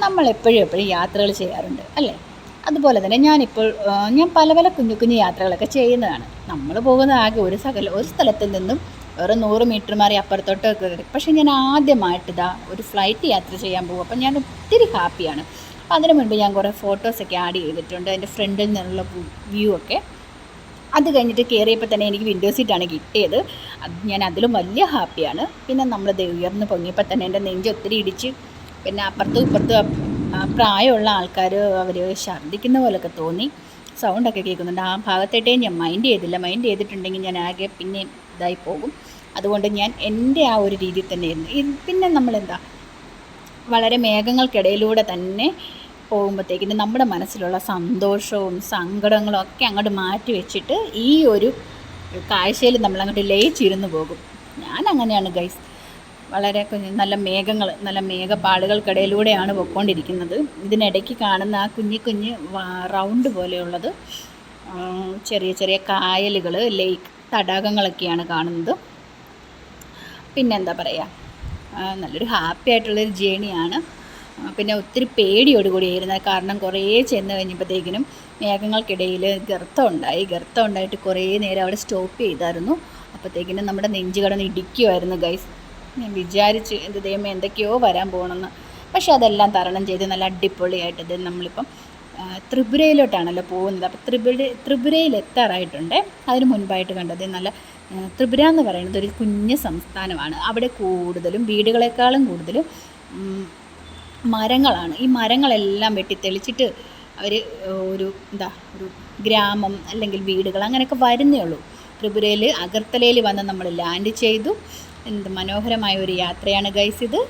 നമ്മളെപ്പോഴും എപ്പോഴും യാത്രകൾ ചെയ്യാറുണ്ട് അല്ലേ? അതുപോലെ തന്നെ ഞാൻ പല പല കുഞ്ഞു കുഞ്ഞു യാത്രകളൊക്കെ ചെയ്യുന്നതാണ്. നമ്മൾ പോകുന്നത് ആകെ ഒരു സ്ഥലത്തിൽ നിന്നും വേറെ 100 മീറ്റർ മാറി അപ്പുറത്തോട്ടൊക്കെ വരും. പക്ഷേ ഞാൻ ആദ്യമായിട്ട് ഒരു ഫ്ലൈറ്റ് യാത്ര ചെയ്യാൻ പോകും. അപ്പം ഞാൻ ഒത്തിരി ഹാപ്പിയാണ്. അപ്പോൾ അതിന് മുൻപ് ഞാൻ കുറേ ഫോട്ടോസൊക്കെ ആഡ് ചെയ്തിട്ടുണ്ട്, എൻ്റെ ഫ്രണ്ടിൽ നിന്നുള്ള വ്യൂ ഒക്കെ. അത് കഴിഞ്ഞിട്ട് കയറിയപ്പോൾ തന്നെ എനിക്ക് വിൻഡോ സീറ്റാണ് കിട്ടിയത്. ഞാൻ അതിലും വലിയ ഹാപ്പിയാണ്. പിന്നെ നമ്മൾ ഉയർന്ന് പൊങ്ങിയപ്പോൾ തന്നെ എൻ്റെ നെഞ്ച് ഒത്തിരി ഇടിച്ച്. പിന്നെ അപ്പുറത്തും ഇപ്പുറത്തും പ്രായമുള്ള ആൾക്കാർ അവർ ഛർദ്ദിക്കുന്ന പോലൊക്കെ തോന്നി, സൗണ്ടൊക്കെ കേൾക്കുന്നുണ്ട്. ആ ഭാഗത്തേട്ടേ ഞാൻ മൈൻഡ് ചെയ്തിട്ടുണ്ടെങ്കിൽ ഞാൻ ആകെ പിന്നെ ഇതായി പോകും. അതുകൊണ്ട് ഞാൻ എൻ്റെ ആ ഒരു രീതിയിൽ തന്നെയായിരുന്നു. പിന്നെ നമ്മളെന്താ വളരെ മേഘങ്ങൾക്കിടയിലൂടെ തന്നെ പോകുമ്പോഴത്തേക്കിന് നമ്മുടെ മനസ്സിലുള്ള സന്തോഷവും സങ്കടങ്ങളും ഒക്കെ അങ്ങോട്ട് മാറ്റി വെച്ചിട്ട് ഈ ഒരു കാഴ്ചയിൽ നമ്മളങ്ങോട്ട് ലയിച്ചിരുന്ന് പോകും. ഞാൻ അങ്ങനെയാണ് ഗൈസ്. വളരെ നല്ല മേഘപാടുകൾക്കിടയിലൂടെയാണ് പോയിക്കൊണ്ടിരിക്കുന്നത്. ഇതിനിടയ്ക്ക് കാണുന്ന ആ കുഞ്ഞ് റൗണ്ട് പോലെയുള്ളത് ചെറിയ ചെറിയ കായലുകൾ, ലേക്ക്, തടാകങ്ങളൊക്കെയാണ് കാണുന്നത്. പിന്നെന്താ പറയുക, നല്ലൊരു ഹാപ്പി ആയിട്ടുള്ളൊരു ജേണിയാണ്. പിന്നെ ഒത്തിരി പേടിയോടുകൂടിയായിരുന്നു. കാരണം കുറേ ചെന്ന് കഴിഞ്ഞപ്പോഴത്തേക്കിനും മേഘങ്ങൾക്കിടയിൽ ഗർത്തം ഉണ്ടായിട്ട് കുറേ നേരം അവിടെ സ്റ്റോപ്പ് ചെയ്തായിരുന്നു. അപ്പോഴത്തേക്കിനും നമ്മുടെ നെഞ്ച് കടന്ന് ഇടിക്കുമായിരുന്നു ഗൈസ്. ഞാൻ വിചാരിച്ച് എന്ത് ദൈവമേ എന്തൊക്കെയോ വരാൻ പോകണമെന്ന്. പക്ഷെ അതെല്ലാം തരണം ചെയ്ത് നല്ല അടിപൊളിയായിട്ട് നമ്മളിപ്പം ത്രിപുരയിലോട്ടാണല്ലോ പോകുന്നത്. അപ്പോൾ ത്രിപുരയിൽ എത്താറായിട്ടുണ്ട്. അതിന് മുൻപായിട്ട് കണ്ടത് ത്രിപുര എന്ന് പറയുന്നത് ഒരു കുഞ്ഞ് സംസ്ഥാനമാണ്. അവിടെ കൂടുതലും വീടുകളെക്കാളും കൂടുതലും മരങ്ങളാണ്. ഈ മരങ്ങളെല്ലാം വെട്ടിത്തെളിച്ചിട്ട് അവർ ഒരു ഗ്രാമം അല്ലെങ്കിൽ വീടുകൾ അങ്ങനെയൊക്കെ വരുന്നേ ഉള്ളൂ. ത്രിപുരയിൽ അഗർത്തലയിൽ വന്ന് നമ്മൾ ലാൻഡ് ചെയ്തു. എന്ത് മനോഹരമായ ഒരു യാത്രയാണ് ഗൈസ് ഇത്.